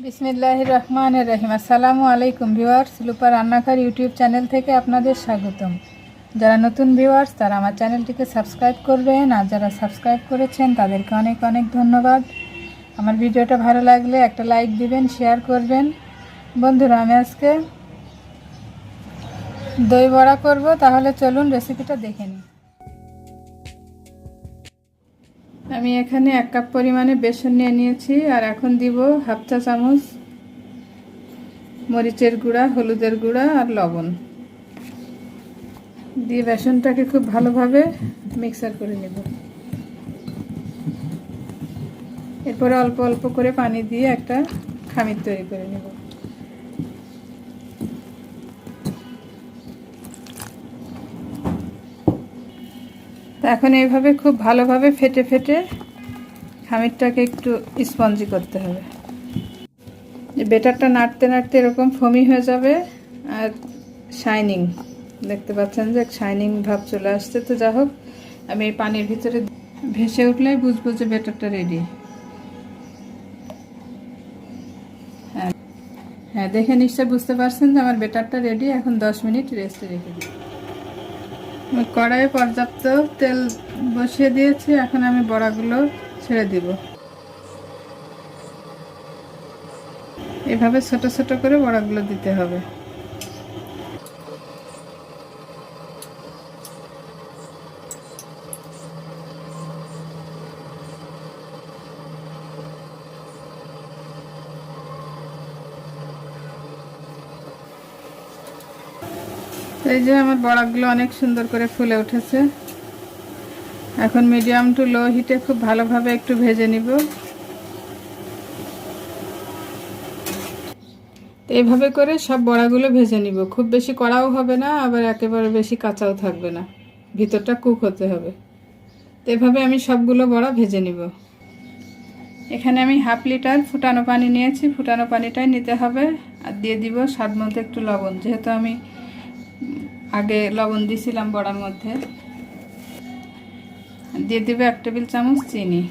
বিসমিল্লাহির রহমানির রহিম। আসসালামু আলাইকুম ভিউয়ার্স, লুপা রান্নাঘর ইউটিউব চ্যানেল থেকে আপনাদের স্বাগতম। যারা নতুন ভিউয়ার্স তারা আমার চ্যানেলটিকে সাবস্ক্রাইব করবেন, আর যারা সাবস্ক্রাইব করেছেন তাদেরকে অনেক অনেক ধন্যবাদ। আমার ভিডিওটা ভালো লাগলে একটা লাইক দিবেন, শেয়ার করবেন। বন্ধুরা, আমি আজকে দই বড়া করব, তাহলে চলুন রেসিপিটা দেখে নিই। আমি এখানে 1 কাপ পরিমাণে বেসন নিয়ে নিয়েছি, আর এখন দিব হাফ চা চামচ মরিচের গুঁড়া, হলুদের গুঁড়া আর লবণ দিয়ে বেসনটাকে খুব ভালোভাবে মিক্সার করে নেব। এরপরে অল্প অল্প করে পানি দিয়ে একটা খামির তৈরি করে নেব। তা এখন এইভাবে খুব ভালোভাবে ফেটে ফেটে খামিরটাকে একটু স্পঞ্জি করতে হবে। বেটারটা নাড়তে নাড়তে এরকম ফোমি হয়ে যাবে, আর শাইনিং দেখতে পাচ্ছেন যে শাইনিং ভাব চলে আসছে। তো যা হোক, আমি এই পানির ভিতরে ভেসে উঠলেই বুঝবো যে বেটারটা রেডি। হ্যাঁ, দেখে নিশ্চয় বুঝতে পারছেন যে আমার বেটারটা রেডি। এখন 10 মিনিট রেস্টে রেখে দিই। কড়াইয়ে পর্যাপ্ত তেল বসিয়ে দিয়েছি, এখন আমি বড়াগুলো ছেড়ে দিব। এভাবে ছোট ছোট করে বড়াগুলো দিতে হবে। এই যে আমার বড়াগুলো অনেক সুন্দর করে ফুলে উঠেছে। এখন মিডিয়াম টু লো হিটে খুব ভালোভাবে একটু ভেজে নিব। এইভাবে করে সব বড়াগুলো ভেজে নিব। খুব বেশি কড়াও হবে না, আবার একেবারে বেশি কাঁচাও থাকবে না, ভিতরটা কুক হতে হবে। তো এভাবে আমি সবগুলো বড়া ভেজে নিব। এখানে আমি হাফ লিটার ফুটানো পানি নিয়েছি, ফুটানো পানিটাই নিতে হবে। আর দিয়ে দিব স্বাদ মতো একটু লবণ, যেহেতু আমি আগে লবণ দিয়েছিলাম বড়ার মধ্যে। দিয়ে দিব 1 টেবিল চামচ চিনি।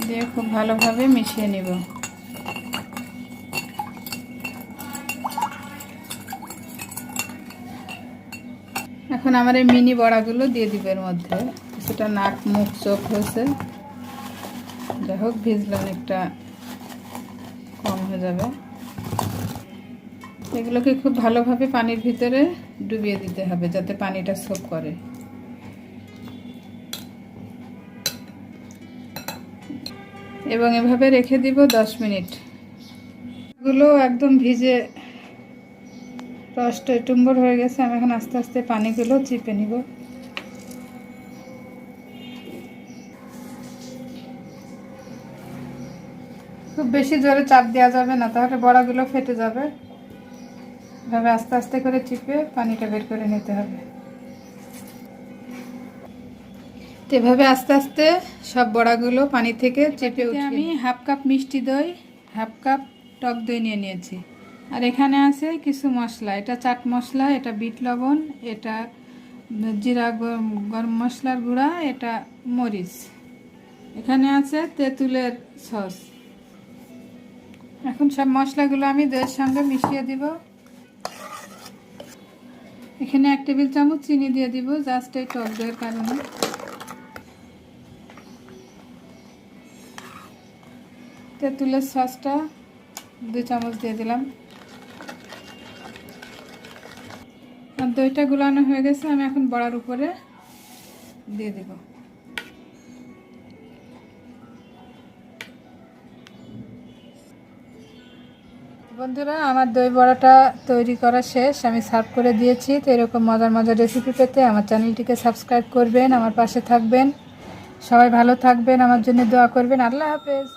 দিয়ে খুব ভালোভাবে মিশিয়ে নিব। এখন আমার এই মিনি বড়াগুলো দিয়ে দিব এর মধ্যে। কিছুটা নাক মুখ চোখ হয়েছে, যাই হোক ভিজলে অনেকটা কম হয়ে যাবে। এগুলোকে খুব ভালোভাবে পানির ভিতরে ডুবিয়ে দিতে হবে, যাতে পানিটা সোক করে। এবং এভাবে রেখে দিব 10 মিনিট। এগুলো একদম ভিজে রসটা টুম্বর হয়ে গেছে। আমি এখন আস্তে আস্তে পানিগুলো চিপে নিব। খুব বেশি জোরে চাপ দেওয়া যাবে না, তাহলে বড়াগুলো ফেটে যাবে। এভাবে আস্তে আস্তে করে চিপে পানিটা বের করে নিতে হবে। এভাবে আস্তে আস্তে সব বড়াগুলো পানি থেকে চেপে উঠে আমি হাফ কাপ মিষ্টি দই, হাফ কাপ টক দই নিয়ে নিয়েছি। আর এখানে আছে কিছু মশলা। এটা চাট মশলা, এটা বিট লবণ, এটা জিরা গরম মশলার গুঁড়া, এটা মরিচ। এখানে আছে তেঁতুলের সস। এখন সব মশলাগুলো আমি দইয়ের সঙ্গে মিশিয়ে দিব। এখানে 1 টেবিল চামচ চিনি দিয়ে দিব, জাস্ট এই টক দইয়ের কারণে। তেঁতুলের সসটা 2 চামচ দিয়ে দিলাম। আর দইটা গুলানো হয়ে গেছে, আমি এখন বড়ার উপরে দিয়ে দেব। বন্ধুরা, আমার দই বড়াটা তৈরি করা শেষ, আমি সার্ভ করে দিয়েছি। তো এরকম মজার মজার রেসিপি পেতে আমার চ্যানেলটিকে সাবস্ক্রাইব করবেন, আমার পাশে থাকবেন। সবাই ভালো থাকবেন, আমার জন্য দোয়া করবেন। আল্লাহ হাফেজ।